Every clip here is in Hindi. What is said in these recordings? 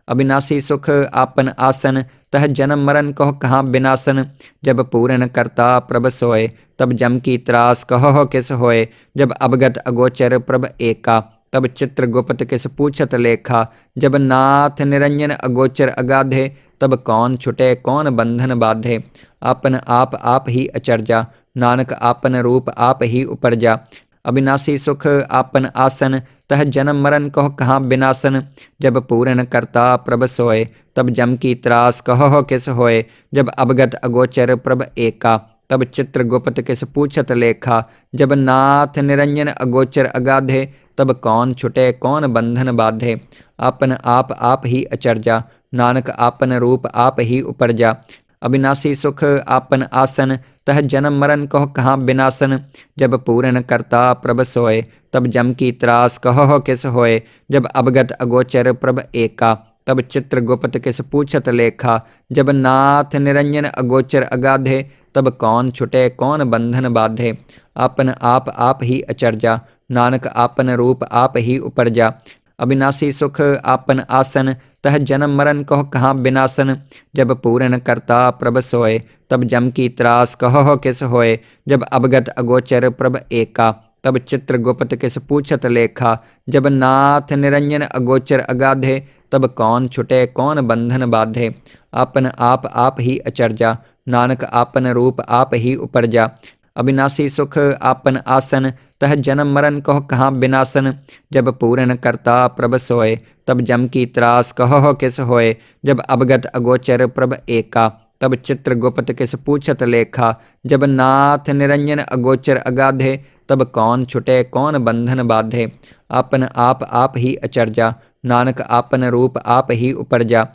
अविनाशी सुख आपन आसन, तह जन्म मरण कहो कहाँ विनाशन। जब पूरन करता प्रभ सोय, तब जम की त्रास कहो किस होय। जब अवगत अगोचर प्रभ एका, तब चित्र गुप्त किस पूछत लेखा। जब नाथ निरंजन अगोचर अगाधे, तब कौन छुटे कौन बंधन बाधे। आपन आप ही अचरजा, नानक आपन रूप आप ही उपरजा। अविनाशी सुख आपन आसन, तह जन्म मरण कहो कहाँ विनाशन। जब पूरन करता प्रभ सोय, तब जम की त्रास कहो किस होय। जब अवगत अगोचर प्रभ एका, तब चित्र गुप्त किस पूछत लेखा। जब नाथ निरंजन अगोचर अगाधे, तब कौन छुटे कौन बंधन बाधे। आपन आप ही अचरजा, नानक आपन रूप आप ही उपरजा। अविनाशी सुख आपन आसन, तह जन्म मरण कहो कहाँ विनाशन। जब पूरन करता प्रभ सोय, तब जम की त्रास कहो किस होय। जब अवगत अगोचर प्रभ एका, तब चित्र गुप्त किस पूछत लेखा। जब नाथ निरंजन अगोचर अगाधे, तब कौन छुटे कौन बंधन बाधे। आपन आप ही अचरजा, नानक आपन रूप आप ही उपरजा। अविनाशी सुख आपन आसन, तह जन्म मरण कहो कहाँ विनाशन। जब पूरन करता प्रभ सोय, तब जम की त्रास कहो किस होय। जब अवगत अगोचर प्रभ एका, तब चित्र गुप्त किस पूछत लेखा। जब नाथ निरंजन अगोचर अगाधे, तब कौन छुटे कौन बंधन बाधे। आपन आप ही अचरजा, नानक आपन रूप आप ही उपरजा। अविनाशी सुख आपन आसन, तह जन्म मरण कहो कहाँ विनाशन। जब पूरन करता प्रभ सोय, तब जम की त्रास कहो किस होय। जब अवगत अगोचर प्रभ एका, तब चित्र गुप्त किस पूछत लेखा। जब नाथ निरंजन अगोचर अगाधे, तब कौन छुटे कौन बंधन बाधे। आपन आप ही अचरजा, नानक आपन रूप आप ही उपरजा।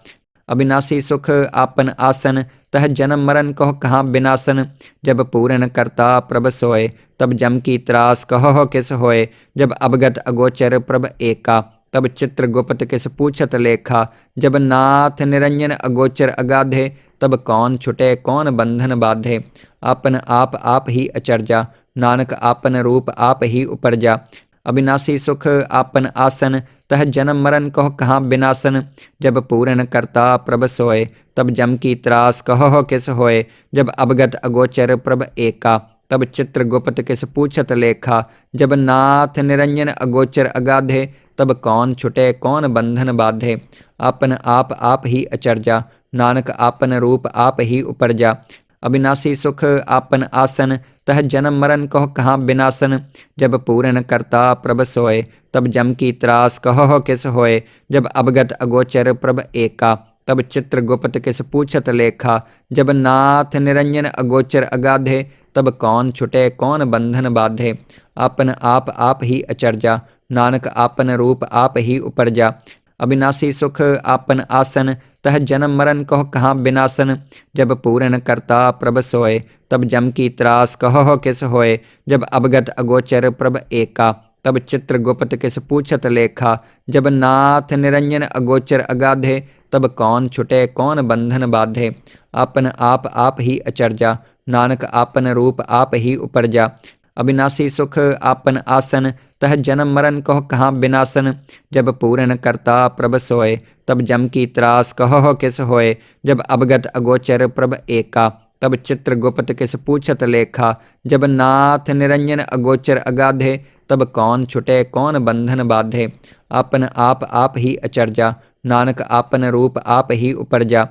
अविनाशी सुख आपन आसन, तह जन्म मरण कहो कहाँ विनाशन। जब पूरन करता प्रभ सोय, तब जम की त्रास कहो किस होय। जब अवगत अगोचर प्रभ एका, तब चित्र गुप्त किस पूछत लेखा। जब नाथ निरंजन अगोचर अगाधे, तब कौन छुटे कौन बंधन बाधे। आपन आप ही अचरजा, नानक आपन रूप आप ही उपरजा। अविनाशी सुख आपन आसन, तह जन्म मरण कहो कहाँ विनाशन। जब पूरन करता प्रभ सोय, तब जम की त्रास कहो किस होय। जब अवगत अगोचर प्रभ एका, तब चित्र गुप्त किस पूछत लेखा। जब नाथ निरंजन अगोचर अगाधे, तब कौन छुटे कौन बंधन बाधे। आपन आप ही अचरजा, नानक आपन रूप आप ही उपरजा। अविनाशी सुख आपन आसन, तह जन्म मरण कहो कहाँ विनाशन। जब पूरन करता प्रभ सोय, तब जम की त्रास कहो किस होय। जब अवगत अगोचर प्रभ एका, तब चित्र गुप्त किस पूछत लेखा। जब नाथ निरंजन अगोचर अगाधे, तब कौन छुटे कौन बंधन बाधे। आपन आप ही अचरजा, नानक आपन रूप आप ही उपरजा। अविनाशी सुख आपन आसन, तह जन्म मरण कहो कहाँ विनाशन। जब पूरन करता प्रभ सोय, तब जम की त्रास कहो किस होय। जब अवगत अगोचर प्रभ एका, तब चित्र गुप्त किस पूछत लेखा। जब नाथ निरंजन अगोचर अगाधे, तब कौन छुटे कौन बंधन बाधे। आपन आप ही अचरजा, नानक आपन रूप आप ही उपरजा। अविनाशी सुख आपन आसन, तह जन्म मरण कहो कहाँ विनाशन। जब पूरन करता प्रभ सोय, तब जम की त्रास कहो किस होय। जब अवगत अगोचर प्रभ एका, तब चित्र गुप्त किस पूछत लेखा। जब नाथ निरंजन अगोचर अगाधे, तब कौन छुटे कौन बंधन बाधे। आपन आप ही अचरजा, नानक आपन रूप आप ही उपरजा।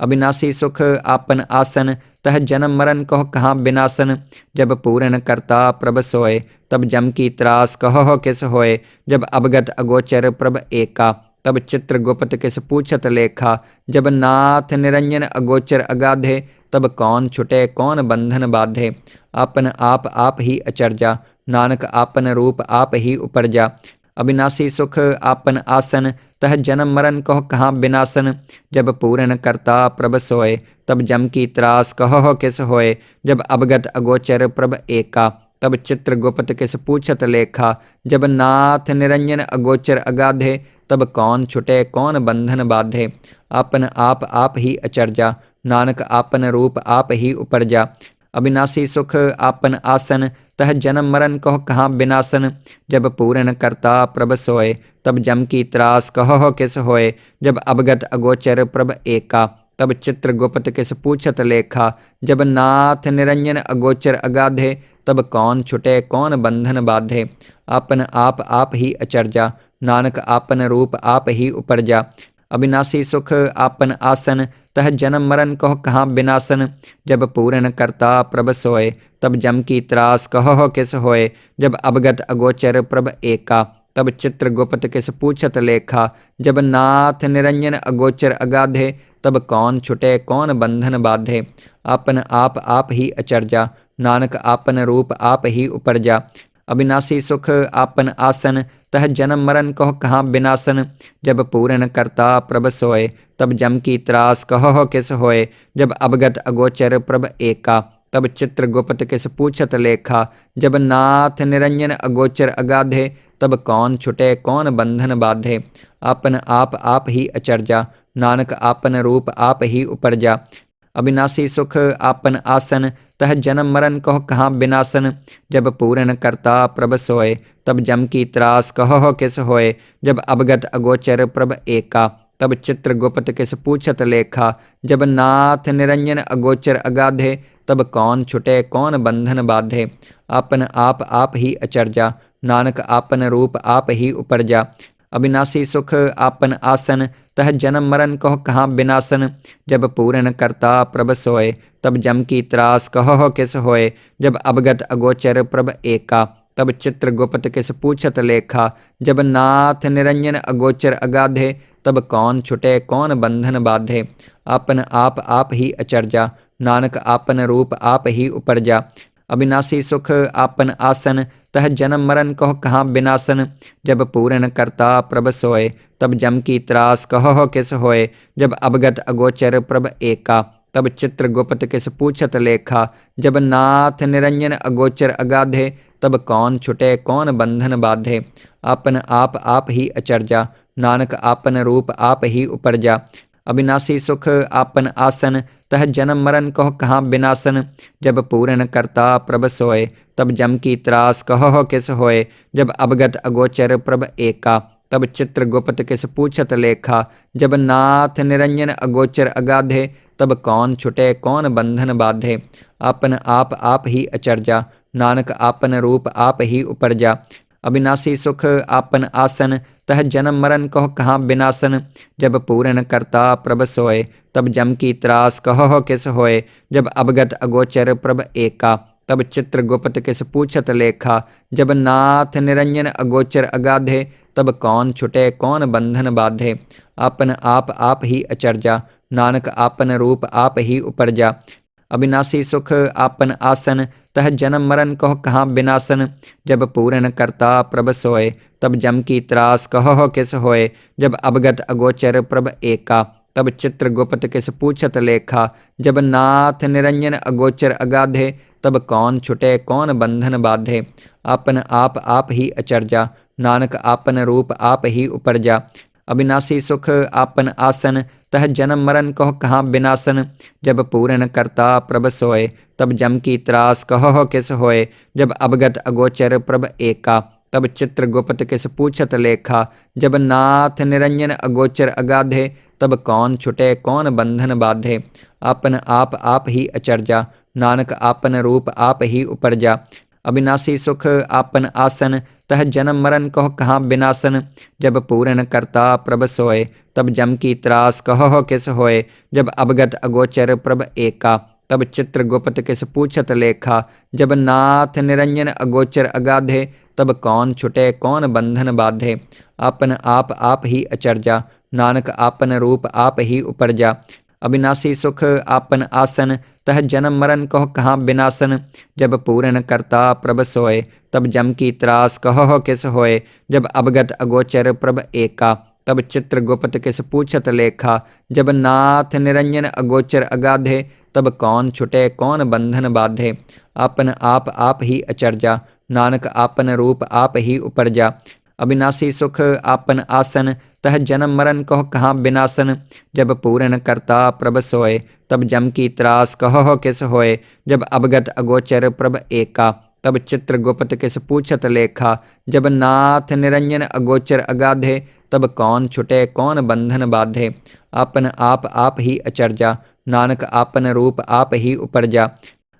अविनाशी सुख आपन आसन, तह जन्म मरण कहो कहाँ विनाशन। जब पूरन करता प्रभ सोय, तब जम की त्रास कहो किस होय। जब अवगत अगोचर प्रभ एका, तब चित्र गुप्त किस पूछत लेखा। जब नाथ निरंजन अगोचर अगाधे, तब कौन छुटे कौन बंधन बाधे। आपन आप ही अचरजा, नानक आपन रूप आप ही उपरजा। अविनाशी सुख आपन आसन, तह जन्म मरण कहो कहाँ विनाशन। जब पूरन करता प्रभ सोय, तब जम की त्रास कहो किस होय। जब अवगत अगोचर प्रभ एका, तब चित्र गुप्त किस पूछत लेखा। जब नाथ निरंजन अगोचर अगाधे, तब कौन छुटे कौन बंधन बाधे। आपन आप ही अचरजा, नानक आपन रूप आप ही उपरजा। अविनाशी सुख आपन आसन, तह जन्म मरण कहो कहाँ बिनासन। जब पूरन करता प्रभ सोय, तब जम की त्रास कहो किस होय। जब अवगत अगोचर प्रभ एका, तब चित्र गुप्त किस पूछत लेखा। जब नाथ निरंजन अगोचर अगाधे, तब कौन छुटे कौन बंधन बाधे। आपन आप ही अचरजा, नानक आपन रूप आप ही उपरजा। अविनाशी सुख आपन आसन, तह जन्म मरण कहो कहाँ बिनासन। जब पूरन करता प्रभ सोय, तब जम की त्रास कहो किस होय। जब अवगत अगोचर प्रभ एका, तब चित्र गुप्त किस पूछत लेखा। जब नाथ निरंजन अगोचर अगाधे, तब कौन छुटे कौन बंधन बाधे। आपन आप ही अचरजा, नानक आपन रूप आप ही उपरजा। अविनाशी सुख आपन आसन, तह जन्म मरण कहो कहाँ बिनासन। जब पूरन करता प्रभ सोय, तब जम की त्रास कहो किस होय। जब अवगत अगोचर प्रभ एका, तब चित्र गुप्त किस पूछत लेखा। जब नाथ निरंजन अगोचर अगाधे, तब कौन छुटे कौन बंधन बाधे। आपन आप ही अचरजा, नानक आपन रूप आप ही उपरजा। अविनाशी सुख आपन आसन, तह जन्म मरण कहो कहाँ बिनासन। जब पूरन करता प्रभ सोय, तब जम की त्रास कहो किस होय। जब अवगत अगोचर प्रभ एका, तब चित्र गुप्त किस पूछत लेखा। जब नाथ निरंजन अगोचर अगाधे, तब कौन छुटे कौन बंधन बाधे। आपन आप ही अचरजा, नानक आपन रूप आप ही उपरजा। अविनाशी सुख आपन आसन, तह जन्म मरण कहो कहाँ बिनासन। जब पूरन करता प्रभ सोय, तब जम की त्रास कहो किस होय। जब अवगत अगोचर प्रभ एका, तब चित्र गुप्त किस पूछत लेखा। जब नाथ निरंजन अगोचर अगाधे, तब कौन छुटे कौन बंधन बाधे। आपन आप ही अचरजा, नानक आपन रूप आप ही उपरजा। अविनाशी सुख आपन आसन, तह जन्म मरण कहो कहाँ बिनासन। जब पूरन करता प्रभ सोय, तब जम की त्रास कहो किस होय। जब अवगत अगोचर प्रभ एका, तब चित्र गुप्त किस पूछत लेखा। जब नाथ निरंजन अगोचर अगाधे, तब कौन छुटे कौन बंधन बाधे। आपन आप ही अचरजा, नानक आपन रूप आप ही उपरजा। अविनाशी सुख आपन आसन, तह जन्म मरण कहो कहाँ बिनासन। जब पूरन करता प्रभ सोय, तब जम की त्रास कहो किस होय। जब अवगत अगोचर प्रभ एका, तब चित्र गुप्त किस पूछत लेखा। जब नाथ निरंजन अगोचर अगाधे, तब कौन छुटे कौन बंधन बाधे। आपन आप ही अचरजा, नानक आपन रूप आप ही उपरजा। अविनाशी सुख आपन आसन, तह जन्म मरण कहो कहाँ बिनासन। जब पूरन करता प्रभ सोय, तब जम की त्रास कहो किस होय। जब अवगत अगोचर प्रभ एका, तब चित्र गुप्त किस पूछत लेखा। जब नाथ निरंजन अगोचर अगाधे, तब कौन छुटे कौन बंधन बाधे। आपन आप ही अचरजा, नानक आपन रूप आप ही उपरजा। अविनाशी सुख आपन आसन, तह जन्म मरण कहो कहाँ बिनासन। जब पूरन करता प्रभ सोय, तब जम की त्रास कहो किस होय। जब अवगत अगोचर प्रभ एका, तब चित्र गुप्त किस पूछत लेखा। जब नाथ निरंजन अगोचर अगाधे, तब कौन छुटे कौन बंधन बाधे। आपन आप ही अचरजा, नानक आपन रूप आप ही उपरजा। अविनाशी सुख आपन आसन, तह जन्म मरण कहो कहाँ बिनासन। जब पूरन करता प्रभ सोय, तब जम की त्रास कहो किस होय। जब अवगत अगोचर प्रभ एका, तब चित्र गुप्त किस पूछत लेखा। जब नाथ निरंजन अगोचर अगाधे, तब कौन छुटे कौन बंधन बाधे। आपन आप ही अचरजा, नानक आपन रूप आप ही उपरजा। अविनाशी सुख आपन आसन, तह जन्म मरण कहो कहाँ बिनासन। जब पूरन करता प्रभ सोय, तब जम की त्रास कहो किस होय। जब अवगत अगोचर प्रभ एका, तब चित्र गुप्त किस पूछत लेखा। जब नाथ निरंजन अगोचर अगाधे, तब कौन छुटे कौन बंधन बाधे। आपन आप ही अचरजा, नानक आपन रूप आप ही उपरजा। अविनाशी सुख आपन आसन, तह जन्म मरण कहो कहाँ बिनासन। जब पूरन करता प्रभ सोय, तब जम की त्रास कहो किस होय। जब अवगत अगोचर प्रभ एका, तब चित्र गुप्त किस पूछत लेखा। जब नाथ निरंजन अगोचर अगाधे, तब कौन छुटे कौन बंधन बाधे। आपन आप ही अचरजा, नानक आपन रूप आप ही उपरजा। अविनाशी सुख आपन आसन, तह जन्म मरण कहो कहाँ विनाशन। जब पूरन करता प्रभ सोए तब जम की त्रास कहो किस होए। जब अवगत अगोचर प्रभ एका तब चित्र गुप्त किस पूछत लेखा। जब नाथ निरंजन अगोचर अगाधे तब कौन छुटे कौन बंधन बाधे। आपन आप ही अचर्या नानक आपन रूप आप ही उपरजा।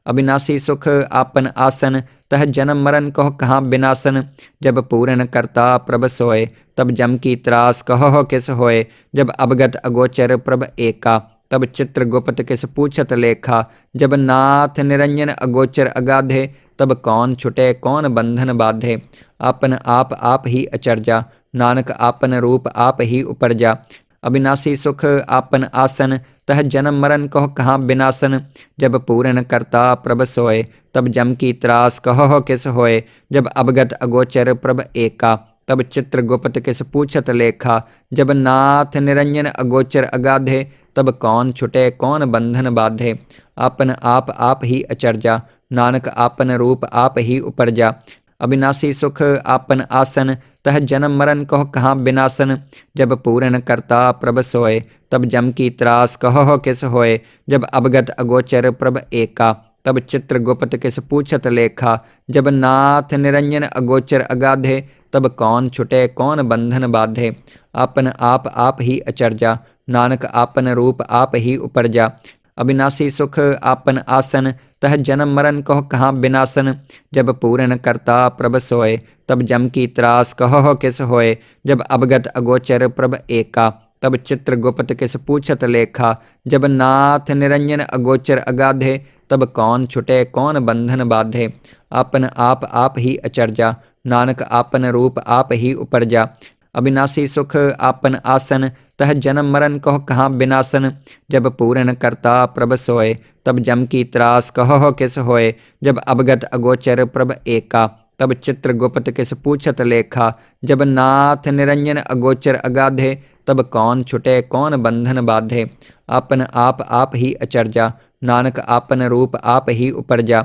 अविनाशी सुख आपन आसन तह जन्म मरण कहो कहाँ विनाशन। जब पूरन करता प्रभ सोए तब जम की त्रास कहो किस होए। जब अवगत अगोचर प्रभ एका तब चित्र गुप्त किस पूछत लेखा। जब नाथ निरंजन अगोचर अगाधे तब कौन छुटे कौन बंधन बाधे। आपन आप ही अचर्या नानक आपन रूप आप ही उपरजा। अविनाशी सुख आपन आसन तह जन्म मरण कहो कहाँ विनाशन। जब पूरन करता प्रभ सोए तब जम की त्रास कहो किस होए। जब अवगत अगोचर प्रभ एका तब चित्र गुप्त किस पूछत लेखा। जब नाथ निरंजन अगोचर अगाधे तब कौन छुटे कौन बंधन बाधे। आपन आप ही अचर्या नानक आपन रूप आप ही उपरजा। अविनाशी सुख आपन आसन तह जन्म मरण कहो कहाँ विनाशन। जब पूरन करता प्रभ सोए तब जम की त्रास कहो किस होए। जब अवगत अगोचर प्रभ एका तब चित्र गुप्त किस पूछत लेखा। जब नाथ निरंजन अगोचर अगाधे तब कौन छुटे कौन बंधन बाधे। आपन आप ही अचर्या नानक आपन रूप आप ही उपरजा। अविनाशी सुख आपन आसन तह जन्म मरण कहो कहाँ विनाशन। जब पूरन करता प्रभ सोए तब जम की त्रास कहो किस होए। जब अवगत अगोचर प्रभ एका तब चित्र गुप्त किस पूछत लेखा। जब नाथ निरंजन अगोचर अगाधे तब कौन छुटे कौन बंधन बाधे। आपन आप ही अचर्या नानक आपन रूप आप ही उपरजा। अविनाशी सुख आपन आसन तह जन्म मरण कहो कहाँ विनाशन। जब पूरन करता प्रभ सोए तब जम की त्रास कहो किस होए। जब अवगत अगोचर प्रभ एका तब चित्र गुप्त किस पूछत लेखा। जब नाथ निरंजन अगोचर अगाधे तब कौन छुटे कौन बंधन बाधे। आपन आप ही अचर्या नानक आपन रूप आप ही उपरजा।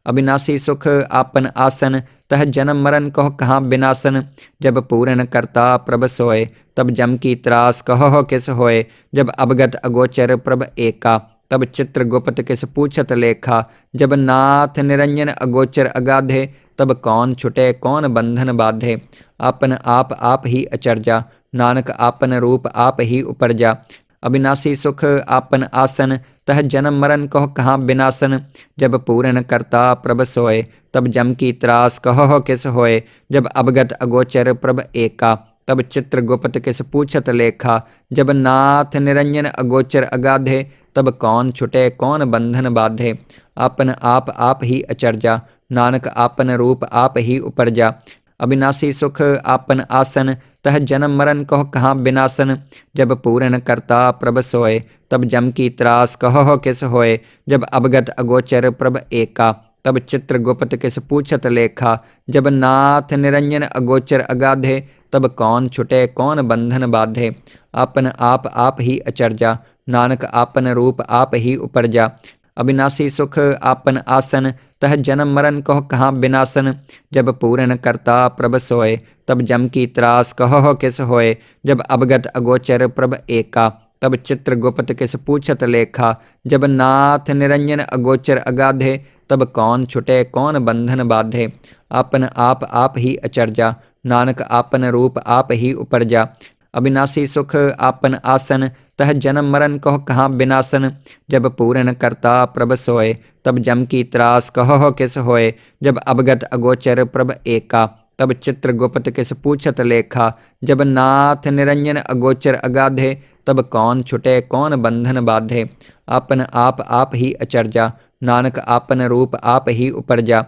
अविनाशी सुख आपन आसन तह जन्म मरण कहो कहाँ विनाशन। जब पूरन करता प्रभ सोए तब जम की त्रास कहो किस होए। जब अवगत अगोचर प्रभ एका तब चित्र गुप्त किस पूछत लेखा। जब नाथ निरंजन अगोचर अगाधे तब कौन छुटे कौन बंधन बाधे। आपन आप ही अचर्या नानक आपन रूप आप ही उपरजा। अविनाशी सुख आपन आसन तह जन्म मरण कहो कहाँ विनाशन। जब पूरन करता प्रभ सोए तब जम की त्रास कहो किस होए। जब अवगत अगोचर प्रभ एका तब चित्र गुप्त किस पूछत लेखा। जब नाथ निरंजन अगोचर अगाधे तब कौन छुटे कौन बंधन बाधे। आपन आप ही अचर्या नानक आपन रूप आप ही उपरजा। अविनाशी सुख आपन आसन तह जन्म मरण कहो कहाँ विनाशन। जब पूरन करता प्रभ सोए तब जम की त्रास कहो किस होए। जब अवगत अगोचर प्रभ एका तब चित्र गुप्त किस पूछत लेखा। जब नाथ निरंजन अगोचर अगाधे तब कौन छुटे कौन बंधन बाधे। आपन आप ही अचर्या नानक आपन रूप आप ही उपरजा। अविनाशी सुख आपन आसन तह जन्म मरण कहो कहाँ विनाशन। जब पूरन करता प्रभ सोए तब जम की त्रास कहो किस होए। जब अवगत अगोचर प्रभ एका तब चित्र गुप्त किस पूछत लेखा। जब नाथ निरंजन अगोचर अगाधे तब कौन छुटे कौन बंधन बाधे। आपन आप ही अचर्या नानक आपन रूप आप ही उपरजा। अविनाशी सुख आपन आसन तह जन्म मरण कहो कहाँ विनाशन। जब पूरन करता प्रभ सोए तब जम की त्रास कहो किस होए। जब अवगत अगोचर प्रभ एका तब चित्र गुप्त किस पूछत लेखा। जब नाथ निरंजन अगोचर अगाधे तब कौन छुटे कौन बंधन बाधे। आपन आप ही अचर्या नानक आपन रूप आप ही उपरजा।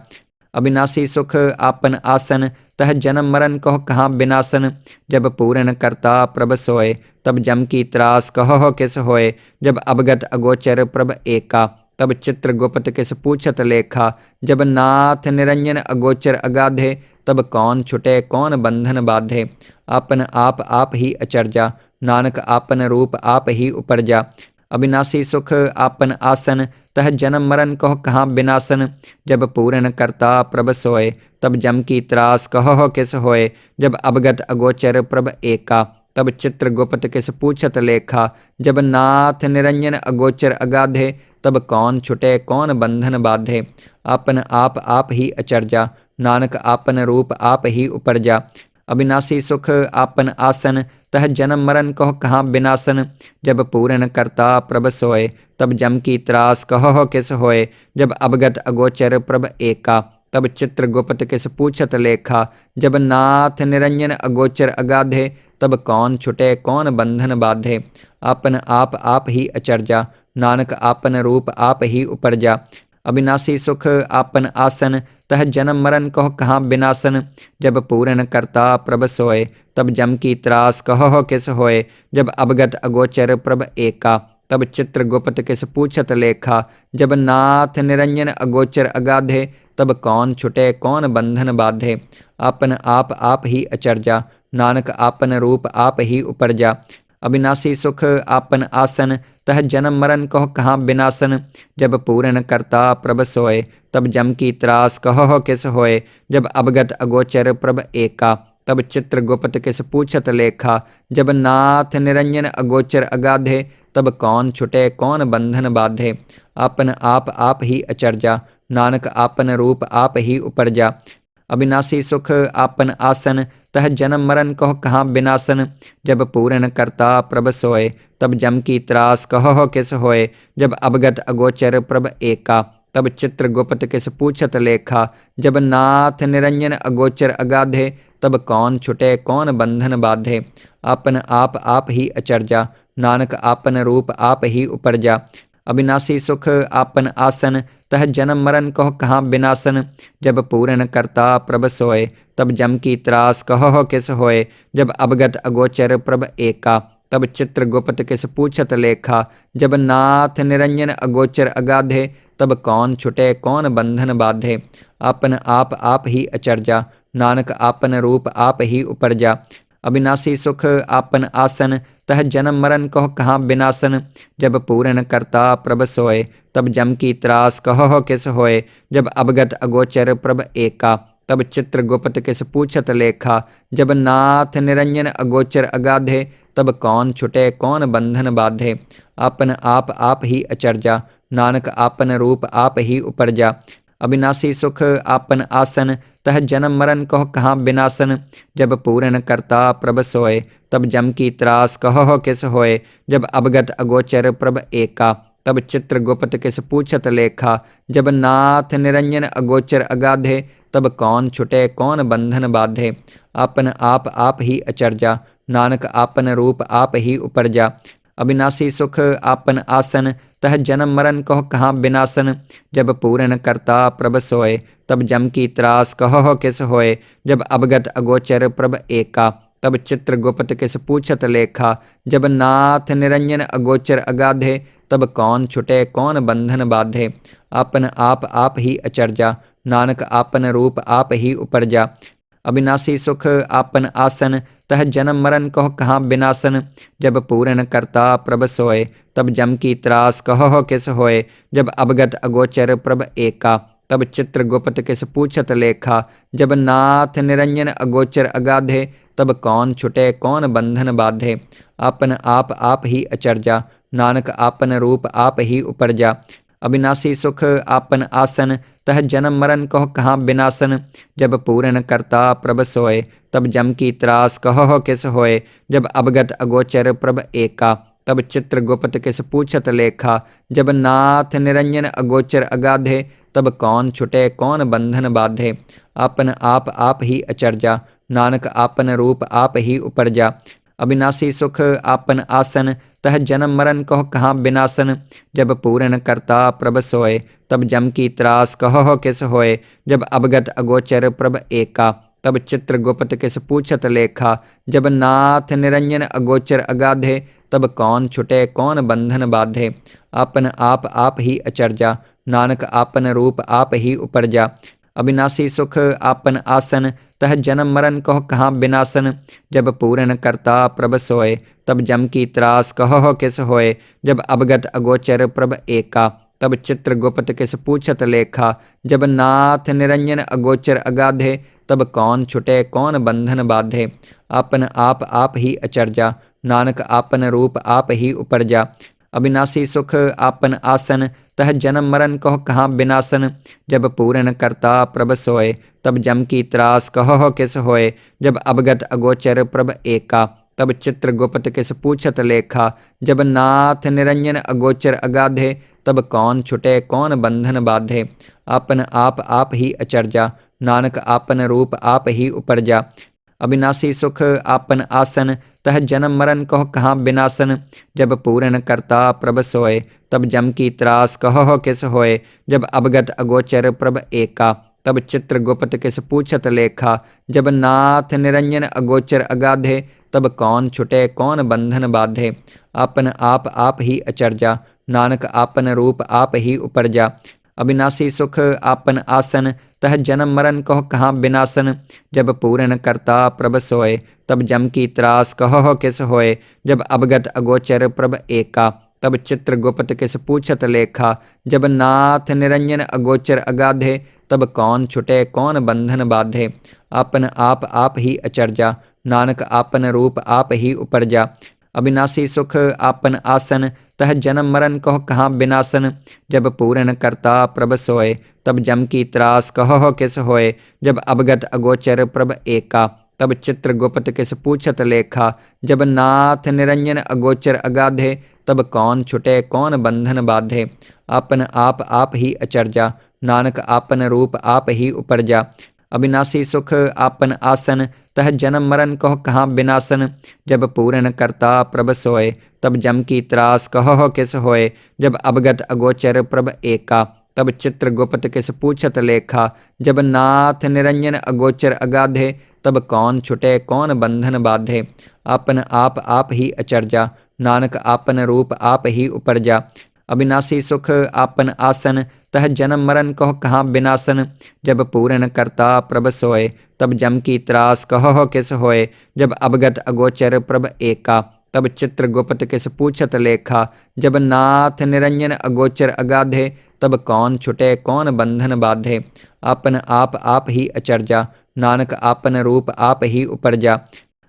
अविनाशी सुख आपन आसन तह जन्म मरण कहो कहाँ विनाशन। जब पूरन करता प्रभ सोए तब जम की त्रास कहो किस होए। जब अवगत अगोचर प्रभ एका तब चित्र गुप्त किस पूछत लेखा। जब नाथ निरंजन अगोचर अगाधे तब कौन छुटे कौन बंधन बाधे। आपन आप ही अचर्या नानक आपन रूप आप ही उपरजा। अविनाशी सुख आपन आसन तह जन्म मरण कहो कहाँ विनाशन। जब पूरन करता प्रभ सोए तब जम की त्रास कहो किस होए। जब अवगत अगोचर प्रभ एका तब चित्रगुप्त किस पूछत लेखा। जब नाथ निरंजन अगोचर अगाधे, तब कौन छुटे कौन बंधन बाधे। आपन आप ही अचरजा, नानक आपन रूप आप ही उपरजा। अविनाशी सुख आपन आसन, तह जन्म मरण कहो कहाँ विनाशन। जब पूरन करता प्रभ सोय, तब जम की त्रास कहो किस होय। जब अवगत अगोचर प्रभ एका, तब चित्रगुप्त किस पूछत लेखा। जब नाथ निरंजन अगोचर अगाधे, तब कौन छुटे कौन बंधन बाधे। आपन आप ही अचरजा, नानक आपन रूप आप ही उपरजा। अविनाशी सुख आपन आसन, तह जन्म मरण कहो कहाँ विनाशन। जब पूरन करता प्रभ सोय, तब जम की त्रास कहो किस होय। जब अवगत अगोचर प्रभ एका, तब चित्रगुप्त किस पूछत लेखा। जब नाथ निरंजन अगोचर अगाधे, तब कौन छुटे कौन बंधन बाधे। आपन आप ही अचरजा, नानक आपन रूप आप ही उपरजा। अविनाशी सुख आपन आसन, तह जन्म मरण कहो कहाँ विनाशन। जब पूरन करता प्रभ सोय, तब जम की त्रास कहो किस होय। जब अवगत अगोचर प्रभ एका, तब चित्रगुप्त किस पूछत लेखा। जब नाथ निरंजन अगोचर अगाधे, तब कौन छुटे कौन बंधन बाधे। आपन आप ही अचरजा, नानक आपन रूप आप ही उपरजा। अविनाशी सुख आपन आसन, तह जन्म मरण कहो कहाँ विनाशन। जब पूरन करता प्रभ सोय, तब जम की त्रास कहो किस होय। जब अवगत अगोचर प्रभ एका, तब चित्रगुप्त किस पूछत लेखा। जब नाथ निरंजन अगोचर अगाधे, तब कौन छुटे कौन बंधन बाधे। आपन आप ही अचरजा, नानक आपन रूप आप ही उपरजा। अविनाशी सुख आपन आसन, तह जन्म मरण कहो कहाँ विनाशन। जब पूरन करता प्रभ सोय, तब जम की त्रास कहो किस होय। जब अवगत अगोचर प्रभ एका, तब चित्रगुप्त किस पूछत लेखा। जब नाथ निरंजन अगोचर अगाधे, तब कौन छुटे कौन बंधन बाधे। आपन आप ही अचरजा, नानक आपन रूप आप ही उपरजा। अविनाशी सुख आपन आसन, तह जन्म मरण कहो कहाँ विनाशन। जब पूरन करता प्रभ सोय, तब जम की त्रास कहो किस होय। जब अवगत अगोचर प्रभ एका, तब चित्रगुप्त किस पूछत लेखा। जब नाथ निरंजन अगोचर अगाधे, तब कौन छुटे कौन बंधन बाधे। आपन आप ही अचरजा, नानक आपन रूप आप ही उपरजा। अविनाशी सुख आपन आसन, तह जन्म मरण कहो कहाँ विनाशन। जब पूरन करता प्रभ सोय, तब जम की त्रास कहो किस होय। जब अवगत अगोचर प्रभ एका, तब चित्रगुप्त किस पूछत लेखा। जब नाथ निरंजन अगोचर अगाधे, तब कौन छुटे कौन बंधन बाधे। आपन आप ही अचरजा, नानक आपन रूप आप ही उपरजा। अविनाशी सुख आपन आसन, तह जन्म मरण कहो कहाँ विनाशन। जब पूरन करता प्रभ सोय, तब जम की त्रास कहो किस होय। जब अवगत अगोचर प्रभ एका, तब चित्रगुप्त किस पूछत लेखा। जब नाथ निरंजन अगोचर अगाधे, तब कौन छुटे कौन बंधन बाधे। आपन आप ही अचरजा, नानक आपन रूप आप ही उपरजा। अविनाशी सुख आपन आसन, तह जन्म मरण कहो कहाँ विनाशन। जब पूरन करता प्रभ सोय, तब जम की त्रास कहो किस होय। जब अवगत अगोचर प्रभ एका, तब चित्रगुप्त किस पूछत लेखा। जब नाथ निरंजन अगोचर अगाधे, तब कौन छुटे कौन बंधन बाधे। आपन आप ही अचरजा, नानक आपन रूप आप ही उपरजा। अविनाशी सुख आपन आसन, तह जन्म मरण कहो कहाँ विनाशन। जब पूरन करता प्रभ सोय, तब जम की त्रास कहो किस होय। जब अवगत अगोचर प्रभ एका, तब चित्रगुप्त किस पूछत लेखा। जब नाथ निरंजन अगोचर अगाधे, तब कौन छुटे कौन बंधन बाधे। आपन आप ही अचरजा, नानक आपन रूप आप ही उपरजा। अविनाशी सुख आपन आसन, तह जन्म मरण कहो कहाँ विनाशन। जब पूरन करता प्रभ सोय, तब जम की त्रास कहो किस होय। जब अवगत अगोचर प्रभ एका, तब चित्रगुप्त किस पूछत लेखा। जब नाथ निरंजन अगोचर अगाधे, तब कौन छुटे कौन बंधन बाधे। आपन आप ही अचरजा, नानक आपन रूप आप ही उपरजा। अविनाशी सुख आपन आसन, तह जन्म मरण कहो कहाँ विनाशन। जब पूरन करता प्रभ सोय, तब जम की त्रास कहो किस होय। जब अवगत अगोचर प्रभ एका, तब चित्रगुप्त किस पूछत लेखा। जब नाथ निरंजन अगोचर अगाधे, तब कौन छुटे कौन बंधन बाधे। आपन आप ही अचरजा, नानक आपन रूप आप ही उपरजा। अविनाशी सुख आपन आसन, तह जन्म मरण कहो कहाँ विनाशन। जब पूरन करता प्रभ सोय, तब जम की त्रास कहो किस होय। जब अवगत अगोचर प्रभ एका, तब चित्रगुप्त किस पूछत लेखा। जब नाथ निरंजन अगोचर अगाधे, तब कौन छुटे कौन बंधन बाधे। आपन आप ही अचरजा, नानक आपन रूप आप ही उपरजा। अविनाशी सुख आपन आसन, तह जन्म मरण कहो कहाँ विनाशन। जब पूरन करता प्रभ सोय, तब जम की त्रास कहो किस होय। जब अवगत अगोचर प्रभ एका, तब चित्रगुप्त किस पूछत लेखा। जब नाथ निरंजन अगोचर अगाधे, तब कौन छुटे कौन बंधन बाधे। आपन आप ही अचरजा, नानक आपन रूप आप ही उपरजा। अविनाशी सुख आपन आसन, तह जन्म मरण कहो कहाँ विनाशन। जब पूरन करता प्रभ सोय, तब जम की त्रास कहो किस होय। जब अवगत अगोचर प्रभ एका, तब चित्रगुप्त किस पूछत लेखा। जब नाथ निरंजन अगोचर अगाधे, तब कौन छुटे कौन बंधन बाधे। आपन आप ही अचरजा, नानक आपन रूप आप ही उपरजा। अविनाशी सुख आपन आसन, तह जन्म मरण कहो कहाँ विनाशन। जब पूरन करता प्रभ सोय, तब जम की त्रास कहो किस होय। जब अवगत अगोचर प्रभ एका, तब चित्रगुप्त किस पूछत लेखा। जब नाथ निरंजन अगोचर अगाधे, तब कौन छुटे कौन बंधन बाधे। आपन आप ही अचरजा, नानक आपन रूप आप ही उपरजा। अविनाशी सुख आपन आसन, तह जन्म मरण कहो कहाँ विनाशन। जब पूरन करता प्रभ सोय, तब जम की त्रास कहो किस होय। जब अवगत अगोचर प्रभ एका, तब चित्रगुप्त किस पूछत लेखा। जब नाथ निरंजन अगोचर अगाधे, तब कौन छुटे कौन बंधन बाधे। आपन आप ही अचरजा, नानक आपन रूप आप ही उपरजा। अविनाशी सुख आपन आसन, तह जन्म मरण कहो कहाँ विनाशन। जब पूरन करता प्रभ सोय, तब जम की त्रास कहो किस होय। जब अवगत अगोचर प्रभ एका, तब चित्रगुप्त किस पूछत लेखा। जब नाथ निरंजन अगोचर अगाधे, तब कौन छुटे कौन बंधन बाधे। आपन आप ही अचरजा, नानक आपन रूप आप ही उपरजा।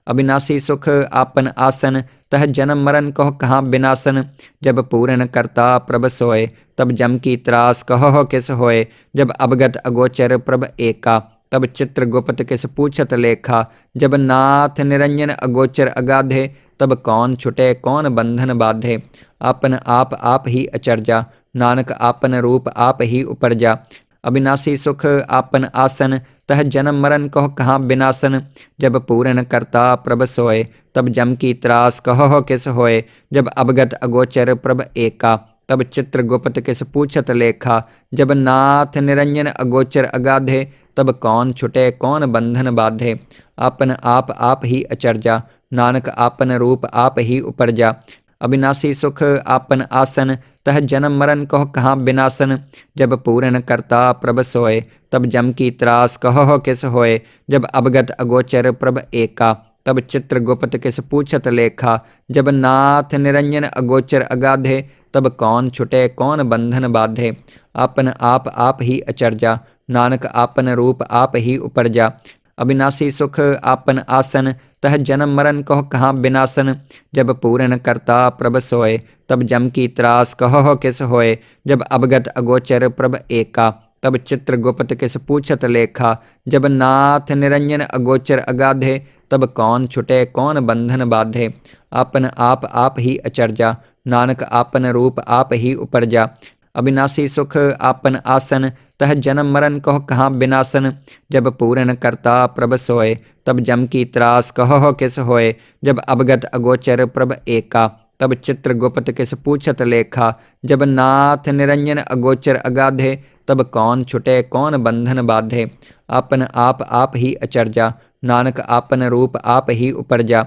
अविनाशी सुख आपन आसन, तह जन्म मरण कहो कहाँ विनाशन। जब पूरन करता प्रभ सोय, तब जम की त्रास कहो किस होय। जब अवगत अगोचर प्रभ एका, तब चित्रगुप्त किस पूछत लेखा। जब नाथ निरंजन अगोचर अगाधे, तब कौन छुटे कौन बंधन बाधे। आपन आप ही अचरजा, नानक आपन रूप आप ही उपरजा। अविनाशी सुख आपन आसन, तह जन्म मरण कहो कहाँ विनाशन। जब पूरन करता प्रभ सोय, तब जम की त्रास कहो किस होय। जब अवगत अगोचर प्रभ एका, तब चित्रगुप्त किस पूछत लेखा। जब नाथ निरंजन अगोचर अगाधे, तब कौन छुटे कौन बंधन बाधे। आपन आप ही अचरजा, नानक आपन रूप आप ही उपरजा। अविनाशी सुख आपन आसन, तह जन्म मरण कहो कहाँ विनाशन। जब पूरन करता प्रभ सोय, तब जम की त्रास कहो किस होय। जब अवगत अगोचर प्रभ एका, तब चित्रगुप्त किस पूछत लेखा। जब नाथ निरंजन अगोचर अगाधे, तब कौन छुटे कौन बंधन बाधे। आपन आप ही अचरजा, नानक आपन रूप आप ही उपरजा। अविनाशी सुख आपन आसन, तह जन्म मरण कहो कहाँ विनाशन। जब पूरन करता प्रभ सोय, तब जम की त्रास कहो किस होय। जब अवगत अगोचर प्रभ एका, तब चित्रगुप्त किस पूछत लेखा। जब नाथ निरंजन अगोचर अगाधे, तब कौन छुटे कौन बंधन बाधे। आपन आप ही अचरजा, नानक आपन रूप आप ही उपरजा। अविनाशी सुख आपन आसन, तह जन्म मरण कहो कहाँ विनाशन। जब पूरन करता प्रभ सोय, तब जम की त्रास कहो किस होय। जब अवगत अगोचर प्रभ एका, तब चित्रगुप्त किस पूछत लेखा। जब नाथ निरंजन अगोचर अगाधे, तब कौन छुटे कौन बंधन बाधे। आपन आप ही अचरजा, नानक आपन रूप आप ही उपरजा।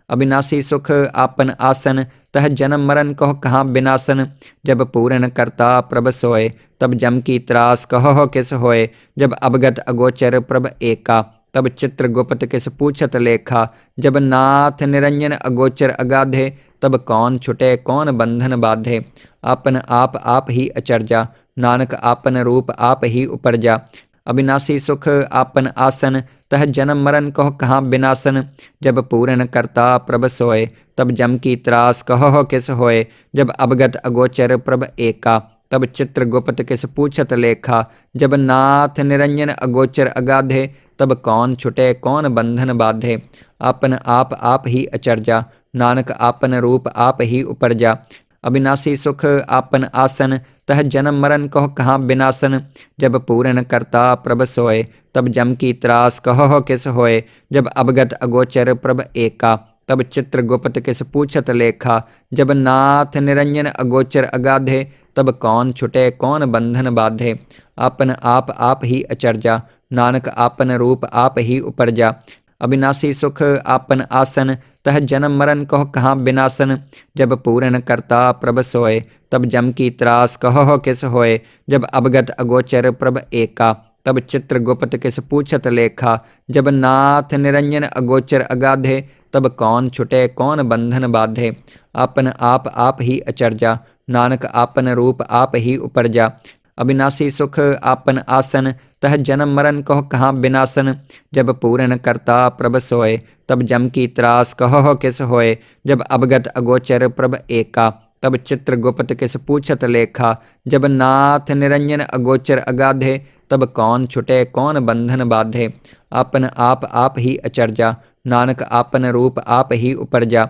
अविनाशी सुख आपन आसन, तह जन्म मरण कहो कहाँ विनाशन। जब पूरन करता प्रभ सोय, तब जम की त्रास कहो किस होय। जब अवगत अगोचर प्रभ एका, तब चित्रगुप्त किस पूछत लेखा। जब नाथ निरंजन अगोचर अगाधे, तब कौन छुटे कौन बंधन बाधे। आपन आप ही अचरजा, नानक आपन रूप आप ही उपरजा। अविनाशी सुख आपन आसन, तह जन्म मरण कहो कहाँ विनाशन। जब पूरन करता प्रभ सोय, तब जम की त्रास कहो किस होय। जब अवगत अगोचर प्रभ एका, तब चित्र गुप्त किस पूछत लेखा। जब नाथ निरंजन अगोचर अगाधे, तब कौन छुटे कौन बंधन बाधे। आपन आप ही अचरजा, नानक आपन रूप आप ही उपरजा। अविनाशी सुख आपन आसन, तह जन्म मरण कहो कहाँ विनाशन। जब पूरन करता प्रभ सोय, तब जम की त्रास कहो किस होय। जब अवगत अगोचर प्रभ एका, तब चित्र गुप्त किस पूछत लेखा। जब नाथ निरंजन अगोचर अगाधे, तब कौन छुटे कौन बंधन बाधे। आपन आप ही अचरजा, नानक आपन रूप आप ही उपरजा। अविनाशी सुख आपन आसन, तह जन्म मरण कहो कहाँ विनाशन। जब पूरन करता प्रभ सोय, तब जम की त्रास कहो किस होय। जब अवगत अगोचर प्रभ एका, तब चित्र गुप्त किस पूछत लेखा। जब नाथ निरंजन अगोचर अगाधे, तब कौन छुटे कौन बंधन बाधे। आपन आप ही अचरजा, नानक आपन रूप आप ही उपरजा। अविनाशी सुख आपन आसन, तह जन्म मरण कहो कहाँ विनाशन। जब पूरन करता प्रभ सोय, तब जम की त्रास कहो किस होय। जब अवगत अगोचर प्रभ एका, तब चित्र गुप्त किस पूछत लेखा। जब नाथ निरंजन अगोचर अगाधे, तब कौन छुटे कौन बंधन बाधे। आपन आप ही अचरजा, नानक आपन रूप आप ही उपरजा।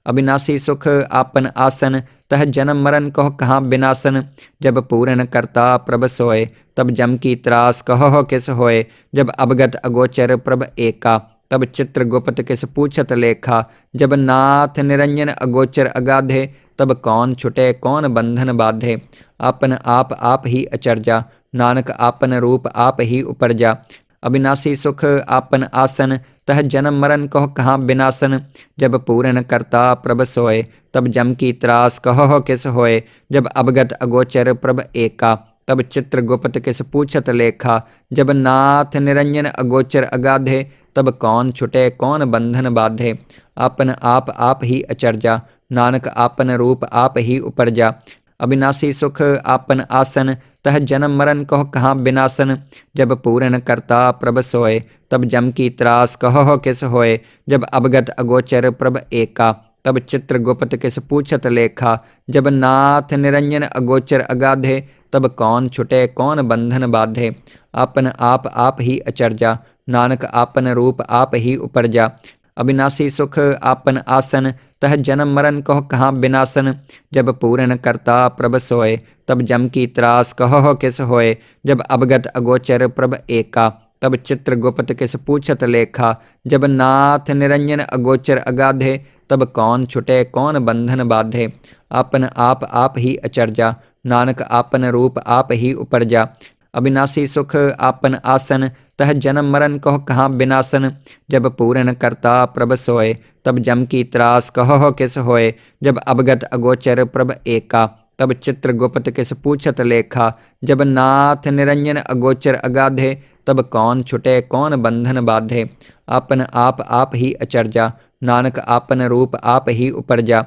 अविनाशी सुख आपन आसन, तह जन्म मरण कहो कहाँ विनाशन। जब पूरन करता प्रभ सोय, तब जम की त्रास कहो किस होय। जब अवगत अगोचर प्रभ एका, तब चित्र गुप्त किस पूछत लेखा। जब नाथ निरंजन अगोचर अगाधे, तब कौन छुटे कौन बंधन बाधे। आपन आप ही अचरजा, नानक आपन रूप आप ही उपरजा। अविनाशी सुख आपन आसन, तह जन्म मरण कहो कहाँ विनाशन। जब पूरन करता प्रभ सोय, तब जम की त्रास कहो किस होय। जब अवगत अगोचर प्रभ एका, तब चित्र गुप्त किस पूछत लेखा। जब नाथ निरंजन अगोचर अगाधे, तब कौन छुटे कौन बंधन बाधे। आपन आप ही अचरजा, नानक आपन रूप आप ही उपरजा। अविनाशी सुख आपन आसन, तह जन्म मरण कहो कहाँ विनाशन। जब पूरन करता प्रभ सोय, तब जम की त्रास कहो किस होय। जब अवगत अगोचर प्रभ एका, तब चित्र गुप्त किस पूछत लेखा। जब नाथ निरंजन अगोचर अगाधे, तब कौन छुटे कौन बंधन बाधे। आपन आप ही अचरजा, नानक आपन रूप आप ही उपरजा। अविनाशी सुख आपन आसन, तह जन्म मरण कहो कहाँ विनाशन। जब पूरन करता प्रभ सोय, तब जम की त्रास कहो किस होय। जब अवगत अगोचर प्रभ एका, तब चित्र गुप्त किस पूछत लेखा। जब नाथ निरंजन अगोचर अगाधे, तब कौन छुटे कौन बंधन बाधे। आपन आप ही अचरजा, नानक आपन रूप आप ही उपरजा। अविनाशी सुख आपन आसन, तह जन्म मरण कहो कहाँ विनाशन। जब पूरन करता प्रभ सोय, तब जम की त्रास कहो किस होय। जब अवगत अगोचर प्रभ एका, तब चित्र गुप्त किस पूछत लेखा। जब नाथ निरंजन अगोचर अगाधे, तब कौन छुटे कौन बंधन बाधे। आपन आप ही अचरजा, नानक आपन रूप आप ही उपरजा।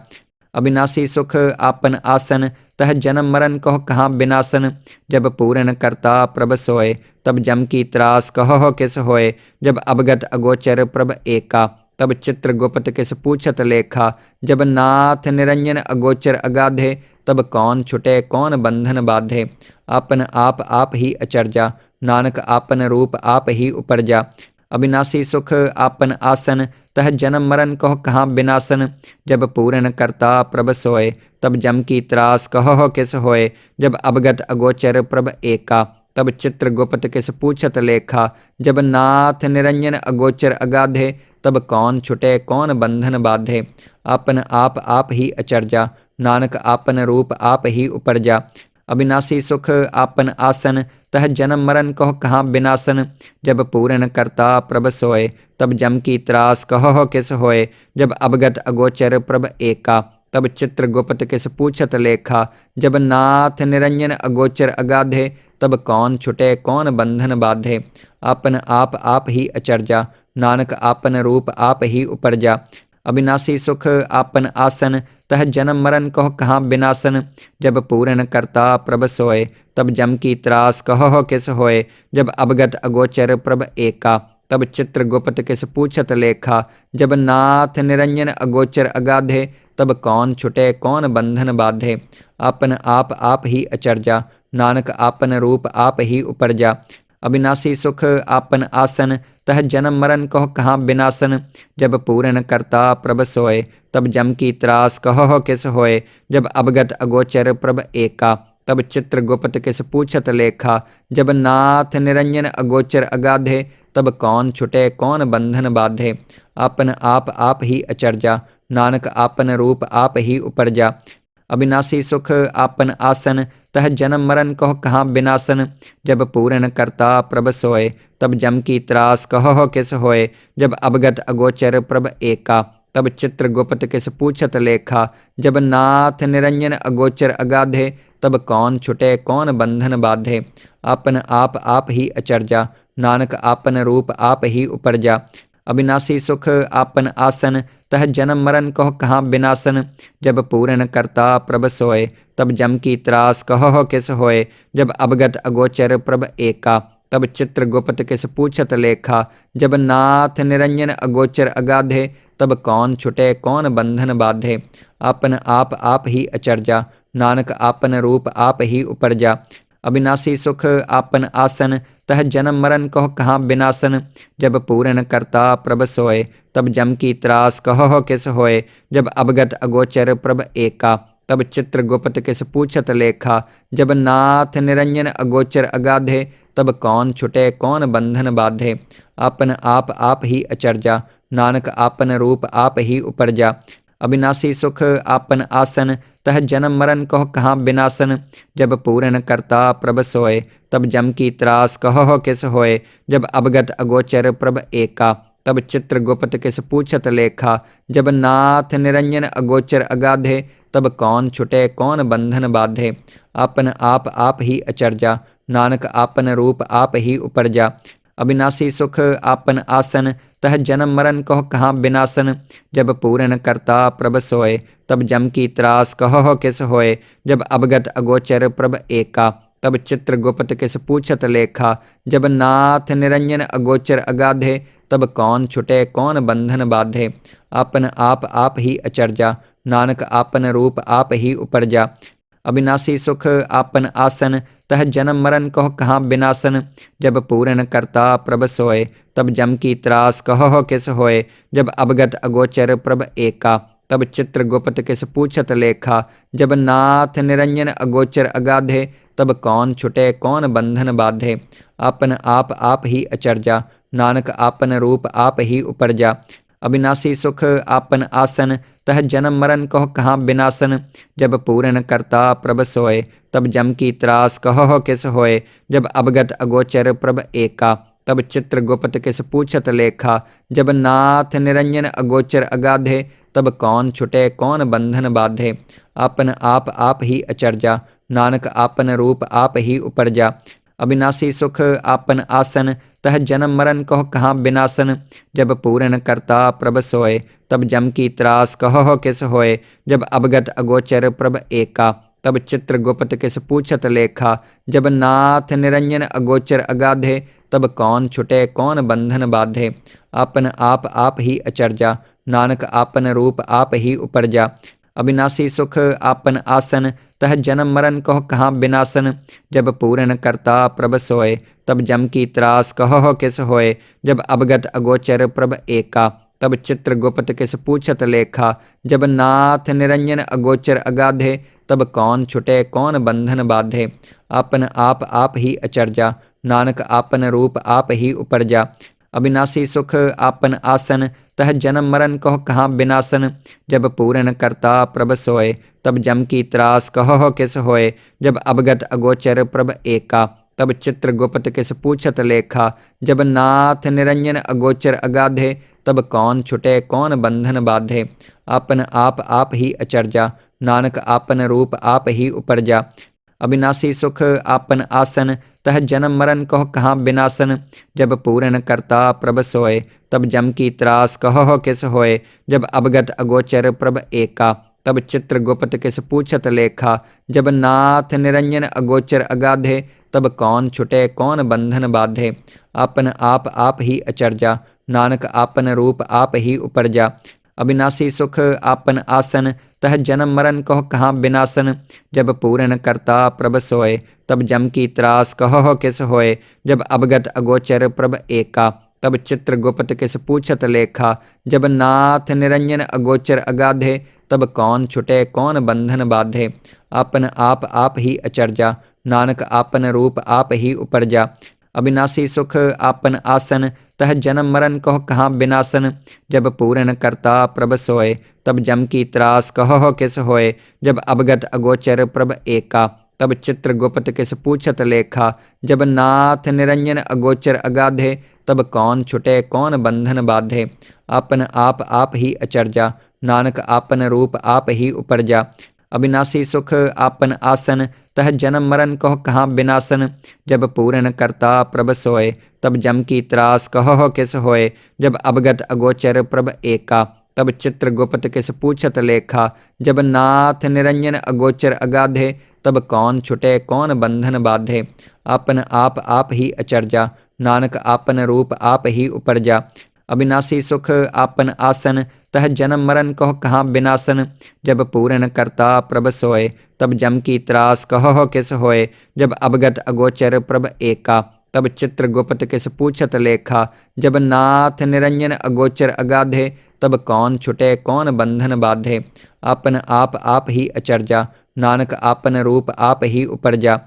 अविनाशी सुख आपन आसन, तह जन्म मरण कहो कहाँ विनाशन। जब पूरन करता प्रभ सोय, तब जम की त्रास कहो किस होय। जब अवगत अगोचर प्रभ एका, तब चित्र गुप्त किस पूछत लेखा। जब नाथ निरंजन अगोचर अगाधे, तब कौन छुटे कौन बंधन बाधे। आपन आप ही अचरजा, नानक आपन रूप आप ही उपरजा। अविनाशी सुख आपन आसन, तह जन्म मरण कहो कहाँ विनाशन। जब पूरन करता प्रभ सोय, तब जम की त्रास कहो किस होय। जब अवगत अगोचर प्रभ एका, तब चित्र गुप्त किस पूछत लेखा। जब नाथ निरंजन अगोचर अगाधे, तब कौन छुटे कौन बंधन बाधे। आपन आप ही अचरजा, नानक आपन रूप आप ही उपरजा। अविनाशी सुख आपन आसन, तह जन्म मरण कहो कहाँ विनाशन। जब पूरन करता प्रभ सोय, तब जम की त्रास कहो किस होय। जब अवगत अगोचर प्रभ एका, तब चित्र गुप्त किस पूछत लेखा। जब नाथ निरंजन अगोचर अगाधे, तब कौन छुटे कौन बंधन बाधे। आपन आप ही अचरजा, नानक आपन रूप आप ही उपरजा। अविनाशी सुख आपन आसन, तह जन्म मरण कहो कहाँ बिनासन। जब पूरन करता प्रभ सोय, तब जम की त्रास कहो किस होय। जब अवगत अगोचर प्रभ एका, तब चित्र गुप्त किस पूछत लेखा। जब नाथ निरंजन अगोचर अगाधे, तब कौन छुटे कौन बंधन बाधे। आपन आप ही अचर्या, नानक आपन रूप आप ही उपरजा। अविनाशी सुख आपन आसन, तह जन्म मरण कहो कहाँ बिनासन। जब पूरन करता प्रभ सोय, तब जम की त्रास कहो किस होय। जब अवगत अगोचर प्रभ एका, तब चित्र गुप्त किस पूछत लेखा। जब नाथ निरंजन अगोचर अगाधे, तब कौन छुटे कौन बंधन बाधे। आपन आप ही अचर्या, नानक आपन रूप आप ही उपरजा। अविनाशी सुख आपन आसन, तह जन्म मरण कहो कहाँ बिनासन। जब पूरन करता प्रभ सोय, तब जम की त्रास कहो किस होय। जब अवगत अगोचर प्रभ एका, तब चित्र गुप्त किस पूछत लेखा। जब नाथ निरंजन अगोचर अगाधे, तब कौन छुटे कौन बंधन बाधे। आपन आप ही अचर्या, नानक आपन रूप आप ही उपरजा। अविनाशी सुख आपन आसन, तह जन्म मरण कहो कहाँ बिनासन। जब पूरन करता प्रभ सोय, तब जम की त्रास कहो किस होय। जब अवगत अगोचर प्रभ एका, तब चित्र गुप्त किस पूछत लेखा। जब नाथ निरंजन अगोचर अगाधे, तब कौन छुटे कौन बंधन बाधे। आपन आप ही अचर्या, नानक आपन रूप आप ही उपरजा। अविनाशी सुख आपन आसन, तह जन्म मरण कहो कहाँ बिनासन। जब पूरन करता प्रभ सोय, तब जम की त्रास कहो किस होय। जब अवगत अगोचर प्रभ एका, तब चित्र गुप्त किस पूछत लेखा। जब नाथ निरंजन अगोचर अगाधे, तब कौन छुटे कौन बंधन बाधे। आपन आप ही अचर्या, नानक आपन रूप आप ही उपरजा। अविनाशी सुख आपन आसन, तह जन्म मरण कहो कहाँ बिनासन। जब पूरन करता प्रभ सोय, तब जम की त्रास कहो किस होय। जब अवगत अगोचर प्रभ एका, तब चित्र गुप्त किस पूछत लेखा। जब नाथ निरंजन अगोचर अगाधे, तब कौन छुटे कौन बंधन बाधे। आपन आप ही अचर्या, नानक आपन रूप आप ही उपरजा। अविनाशी सुख आपन आसन, तह जन्म मरण कहो कहाँ बिनासन। जब पूरन करता प्रभ सोय, तब जम की त्रास कहो किस होय। जब अवगत अगोचर प्रभ एका, तब चित्र गुप्त किस पूछत लेखा। जब नाथ निरंजन अगोचर अगाधे, तब कौन छुटे कौन बंधन बाधे। आपन आप ही अचर्या, नानक आपन रूप आप ही उपरजा। अविनाशी सुख आपन आसन, तह जन्म मरण कहो कहाँ बिनासन। जब पूरन करता प्रभ सोय, तब जम की त्रास कहो किस होय। जब अवगत अगोचर प्रभ एका, तब चित्र गुप्त किस पूछत लेखा। जब नाथ निरंजन अगोचर अगाधे, तब कौन छुटे कौन बंधन बाधे। आपन आप ही अचर्या, नानक आपन रूप आप ही उपरजा। अविनाशी सुख आपन आसन, तह जन्म मरण कहो कहाँ बिनासन। जब पूरन करता प्रभ सोय, तब जम की त्रास कहो किस होय। जब अवगत अगोचर प्रभ एका, तब चित्र गुप्त किस पूछत लेखा। जब नाथ निरंजन अगोचर अगाधे, तब कौन छुटे कौन बंधन बाधे। आपन आप ही अचर्या, नानक आपन रूप आप ही उपरजा। अविनाशी सुख आपन आसन, तह जन्म मरण कहो कहाँ बिनासन। जब पूरन करता प्रभ सोय, तब जम की त्रास कहो किस होय। जब अवगत अगोचर प्रभ एका, तब चित्र गुप्त किस पूछत लेखा। जब नाथ निरंजन अगोचर अगाधे, तब कौन छुटे कौन बंधन बाधे। आपन आप ही अचर्या, नानक आपन रूप आप ही उपरजा। अविनाशी सुख आपन आसन, तह जन्म मरण कहो कहाँ बिनासन। जब पूरन करता प्रभ सोय, तब जम की त्रास कहो किस होय। जब अवगत अगोचर प्रभ एका, तब चित्र गुप्त किस पूछत लेखा। जब नाथ निरंजन अगोचर अगाधे, तब कौन छुटे कौन बंधन बाधे। आपन आप ही अचर्या, नानक आपन रूप आप ही उपरजा। अविनाशी सुख आपन आसन, तह जन्म मरण कहो कहाँ बिनासन। जब पूरन करता प्रभ सोय, तब जम की त्रास कहो किस होय। जब अवगत अगोचर प्रभ एका, तब चित्र गुप्त किस पूछत लेखा। जब नाथ निरंजन अगोचर अगाधे, तब कौन छुटे कौन बंधन बाधे। आपन आप ही अचर्या, नानक आपन रूप आप ही उपरजा। अविनाशी सुख आपन आसन, तह जन्म मरण कहो कहाँ बिनासन। जब पूरन करता प्रभ सोए तब जम की त्रास कहो किस होए। जब अवगत अगोचर प्रभ एका तब चित्र गुप्त किस पूछत लेखा। जब नाथ निरंजन अगोचर अगाधे तब कौन छुटे कौन बंधन बाधे। आपन आप ही अचरजा नानक आपन रूप आप ही उपरजा। अविनाशी सुख आपन आसन तह जन्म मरण कहो कहाँ बिनासन। जब पूरन करता प्रभ सोए तब जम की त्रास कहो किस होए। जब अवगत अगोचर प्रभ एका तब चित्र गुप्त किस पूछत लेखा। जब नाथ निरंजन अगोचर अगाधे तब कौन छुटे कौन बंधन बाधे। आपन आप ही अचरजा नानक आपन रूप आप ही उपरजा। अविनाशी सुख आपन आसन तह जन्म मरण कहो कहाँ बिनासन। जब पूरन करता प्रभ सोए तब जम की त्रास कहो किस होए। जब अवगत अगोचर प्रभ एका तब चित्र गुप्त किस पूछत लेखा। जब नाथ निरंजन अगोचर अगाधे तब कौन छुटे कौन बंधन बाधे। आपन आप ही अचरजा नानक आपन रूप आप ही उपरजा। अविनाशी सुख आपन आसन तह जन्म मरण कहो कहाँ बिनासन। जब पूरन करता प्रभ सोए तब जम की त्रास कहो किस होए। जब अवगत अगोचर प्रभ एका तब चित्र गुप्त किस पूछत लेखा। जब नाथ निरंजन अगोचर अगाधे तब कौन छुटे कौन बंधन बाधे। आपन आप ही अचरजा नानक आपन रूप आप ही उपरजा। अविनाशी सुख आपन आसन तह जन्म मरण कहो कहाँ बिनासन। जब पूरन करता प्रभ सोए तब जम की त्रास कहो किस होए। जब अवगत अगोचर प्रभ एका तब चित्र गुप्त किस पूछत लेखा। जब नाथ निरंजन अगोचर अगाधे तब कौन छुटे कौन बंधन बाधे। आपन आप ही अचरजा नानक आपन रूप आप ही उपरजा।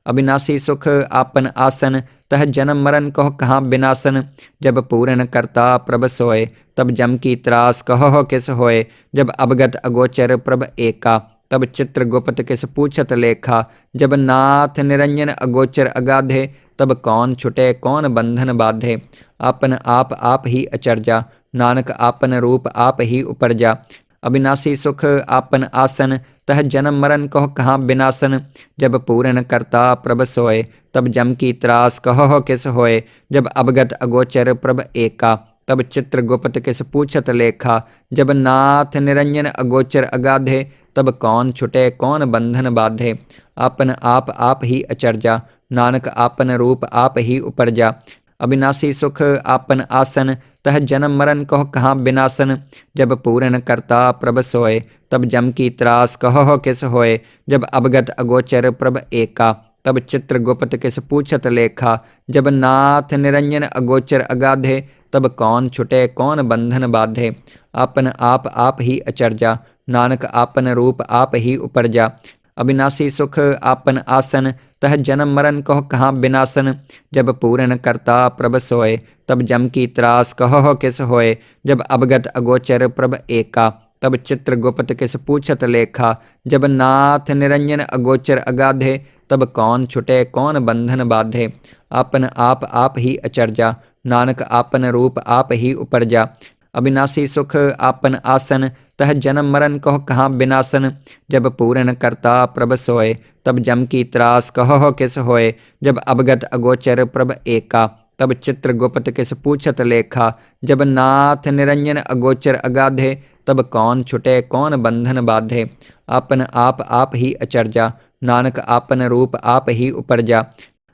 अविनाशी सुख आपन आसन तह जन्म मरण कहो कहाँ बिनासन। जब पूरन करता प्रभ सोए तब जम की त्रास कहो किस होए। जब अवगत अगोचर प्रभ एका तब चित्र गुप्त किस पूछत लेखा। जब नाथ निरंजन अगोचर अगाधे तब कौन छुटे कौन बंधन बाधे। आपन आप ही अचरजा नानक आपन रूप आप ही उपरजा। अविनाशी सुख आपन आसन तह जन्म मरण कहो कहाँ बिनासन। जब पूरन करता प्रभ सोए तब जम की त्रास कहो किस होए। जब अवगत अगोचर प्रभ एका तब चित्र गुप्त किस पूछत लेखा। जब नाथ निरंजन अगोचर अगाधे तब कौन छुटे कौन बंधन बाधे। आपन आप ही अचरजा नानक आपन रूप आप ही उपरजा। अविनाशी सुख आपन आसन तह जन्म मरण कहो कहाँ बिनासन। जब पूरन करता प्रभ सोए तब जम की त्रास कहो किस होए। जब अवगत अगोचर प्रभ एका तब चित्र गुप्त किस पूछत लेखा। जब नाथ निरंजन अगोचर अगाधे तब कौन छुटे कौन बंधन बाधे। आपन आप ही अचरजा नानक आपन रूप आप ही उपरजा। अविनाशी सुख आपन आसन तह जन्म मरण कहो कहाँ बिनासन। जब पूरन करता प्रभ सोए तब जम की त्रास कहो किस होए। जब अवगत अगोचर प्रभ एका तब चित्र गुप्त किस पूछत लेखा। जब नाथ निरंजन अगोचर अगाधे तब कौन छुटे कौन बंधन बाधे। आपन आप ही अचरजा नानक आपन रूप आप ही उपरजा। अविनाशी सुख आपन आसन तह जन्म मरण कहो कहाँ बिनासन। जब पूरन करता प्रभ सोए तब जम की त्रास कहो किस होए। जब अवगत अगोचर प्रभ एका तब चित्र गुप्त किस पूछत लेखा। जब नाथ निरंजन अगोचर अगाधे तब कौन छुटे कौन बंधन बाधे। आपन आप ही अचरजा नानक आपन रूप आप ही उपरजा।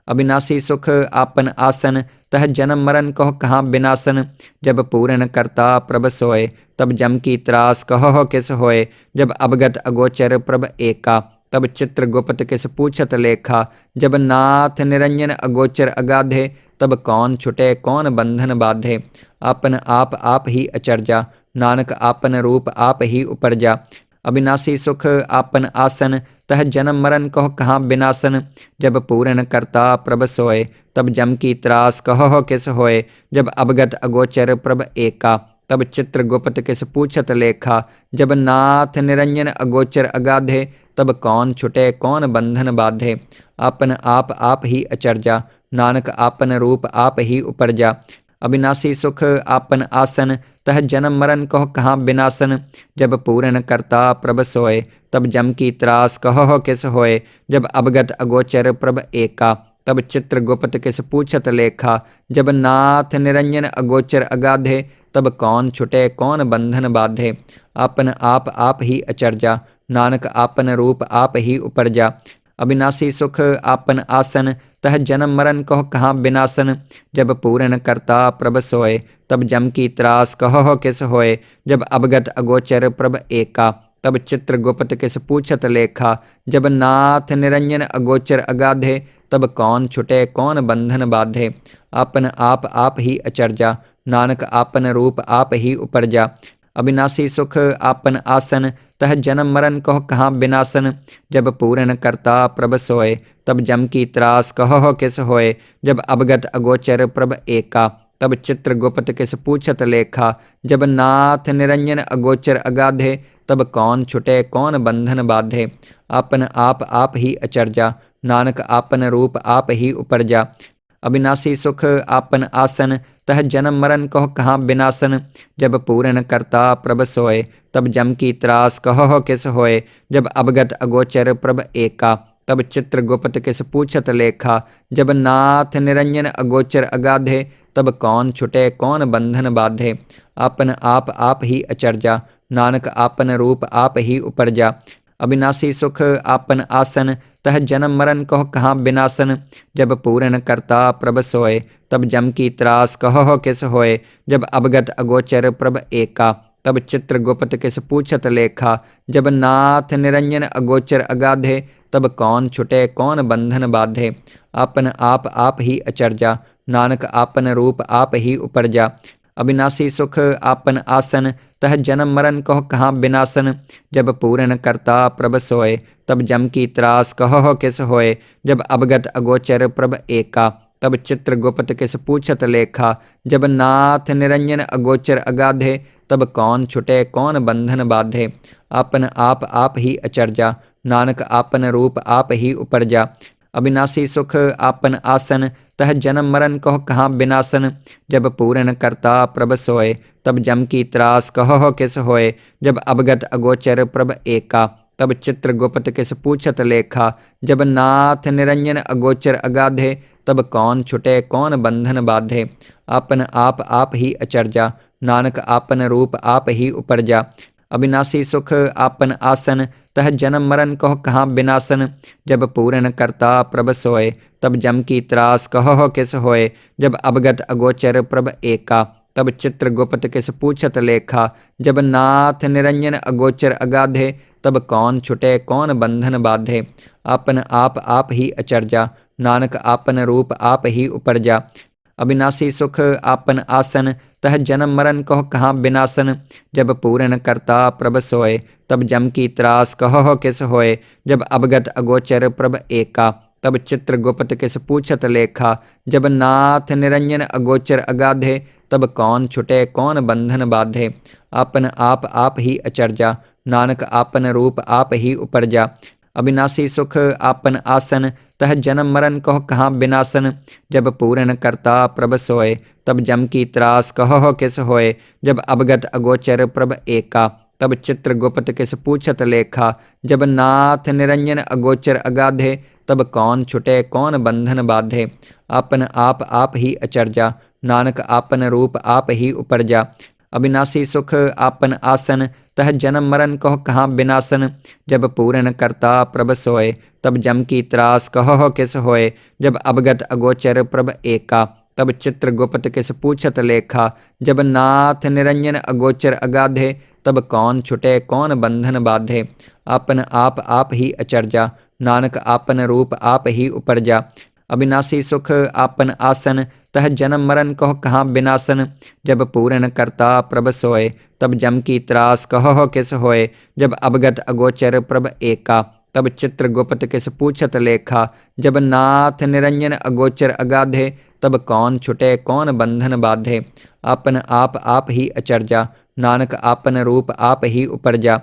अविनाशी सुख आपन आसन तह जन्म मरण कहो कहाँ बिनासन। जब पूरन करता प्रभ सोए तब जम की त्रास कहो किस होए। जब अवगत अगोचर प्रभ एका तब चित्र गुप्त किस पूछत लेखा। जब नाथ निरंजन अगोचर अगाधे तब कौन छुटे कौन बंधन बाधे। आपन आप ही अचरजा नानक आपन रूप आप ही उपरजा। अविनाशी सुख आपन आसन तह जन्म मरण कहो कहाँ बिनासन। जब पूरन करता प्रभ सोए तब जम की त्रास कहो किस होए। जब अवगत अगोचर प्रभ एका तब चित्र गुप्त किस पूछत लेखा। जब नाथ निरंजन अगोचर अगाधे तब कौन छुटे कौन बंधन बाधे। आपन आप ही अचरजा नानक आपन रूप आप ही उपरजा। अविनाशी सुख आपन आसन तह जन्म मरण कहो कहाँ बिनासन। जब पूरन करता प्रभ सोए तब जम की त्रास कहो किस होए। जब अवगत अगोचर प्रभ एका तब चित्रगुप्त किस पूछत लेखा। जब नाथ निरंजन अगोचर अगाधे, तब कौन छुटे कौन बंधन बाधे। आपन आप ही अचरजा, नानक आपन रूप आप ही उपरजा। अविनाशी सुख आपन आसन, तह जन्म मरण कहो कहाँ विनाशन। जब पूरन करता प्रभ सोय, तब जम की त्रास कहो किस होय। जब अवगत अगोचर प्रभ एका, तब चित्रगुप्त किस पूछत लेखा। जब नाथ निरंजन अगोचर अगाधे, तब कौन छुटे कौन बंधन बाधे। आपन आप ही अचरजा, नानक आपन रूप आप ही उपरजा। अविनाशी सुख आपन आसन, तह जन्म मरण कहो कहाँ विनाशन। जब पूरन करता प्रभ सोय, तब जम की त्रास कहो किस होय। जब अवगत अगोचर प्रभ एका, तब चित्रगुप्त किस पूछत लेखा। जब नाथ निरंजन अगोचर अगाधे, तब कौन छुटे कौन बंधन बाधे। आपन आप ही अचरजा, नानक आपन रूप आप ही उपरजा। अविनाशी सुख आपन आसन, तह जन्म मरण कहो कहाँ विनाशन। जब पूरन करता प्रभ सोय, तब जम की त्रास कहो किस होय। जब अवगत अगोचर प्रभ एका, तब चित्रगुप्त किस पूछत लेखा। जब नाथ निरंजन अगोचर अगाधे, तब कौन छुटे कौन बंधन बाधे। आपन आप ही अचरजा, नानक आपन रूप आप ही उपरजा। अविनाशी सुख आपन आसन, तह जन्म मरण कहो कहाँ विनाशन। जब पूरन करता प्रभ सोय, तब जम की त्रास कहो किस होय। जब अवगत अगोचर प्रभ एका, तब चित्रगुप्त किस पूछत लेखा। जब नाथ निरंजन अगोचर अगाधे, तब कौन छुटे कौन बंधन बाधे। आपन आप ही अचरजा, नानक आपन रूप आप ही उपरजा। अविनाशी सुख आपन आसन, तह जन्म मरण कहो कहाँ विनाशन। जब पूरन करता प्रभ सोय, तब जम की त्रास कहो किस होय। जब अवगत अगोचर प्रभ एका, तब चित्रगुप्त किस पूछत लेखा। जब नाथ निरंजन अगोचर अगाधे, तब कौन छुटे कौन बंधन बाधे। आपन आप ही अचरजा, नानक आपन रूप आप ही उपरजा। अविनाशी सुख आपन आसन, तह जन्म मरण कहो कहाँ विनाशन। जब पूरन करता प्रभ सोय, तब जम की त्रास कहो किस होय। जब अवगत अगोचर प्रभ एका, तब चित्रगुप्त किस पूछत लेखा। जब नाथ निरंजन अगोचर अगाधे, तब कौन छुटे कौन बंधन बाधे। आपन आप ही अचरजा, नानक आपन रूप आप ही उपरजा। अविनाशी सुख आपन आसन, तह जन्म मरण कहो कहाँ विनाशन। जब पूरन करता प्रभ सोय, तब जम की त्रास कहो किस होय। जब अवगत अगोचर प्रभ एका, तब चित्रगुप्त किस पूछत लेखा। जब नाथ निरंजन अगोचर अगाधे, तब कौन छुटे कौन बंधन बाधे। आपन आप ही अचरजा, नानक आपन रूप आप ही उपरजा। अविनाशी सुख आपन आसन, तह जन्म मरण कहो कहाँ विनाशन। जब पूरन करता प्रभ सोय, तब जम की त्रास कहो किस होय। जब अवगत अगोचर प्रभ एका, तब चित्रगुप्त किस पूछत लेखा। जब नाथ निरंजन अगोचर अगाधे, तब कौन छुटे कौन बंधन बाधे। आपन आप ही अचरजा, नानक आपन रूप आप ही उपरजा। अविनाशी सुख आपन आसन, तह जन्म मरण कहो कहाँ विनाशन। जब पूरन करता प्रभ सोय, तब जम की त्रास कहो किस होय। जब अवगत अगोचर प्रभ एका, तब चित्रगुप्त किस पूछत लेखा। जब नाथ निरंजन अगोचर अगाधे, तब कौन छुटे कौन बंधन बाधे। आपन आप ही अचरजा, नानक आपन रूप आप ही उपरजा। अविनाशी सुख आपन आसन, तह जन्म मरण कहो कहाँ विनाशन। जब पूरन करता प्रभ सोय, तब जम की त्रास कहो किस होय। जब अवगत अगोचर प्रभ एका, तब चित्रगुप्त किस पूछत लेखा। जब नाथ निरंजन अगोचर अगाधे, तब कौन छुटे कौन बंधन बाधे। आपन आप ही अचरजा, नानक आपन रूप आप ही उपरजा। अविनाशी सुख आपन आसन, तह जन्म मरण कहो कहाँ विनाशन। जब पूरन करता प्रभ सोय, तब जम की त्रास कहो किस होय। जब अवगत अगोचर प्रभ एका, तब चित्रगुप्त किस पूछत लेखा। जब नाथ निरंजन अगोचर अगाधे, तब कौन छुटे कौन बंधन बाधे। आपन आप ही अचरजा, नानक आपन रूप आप ही उपरजा।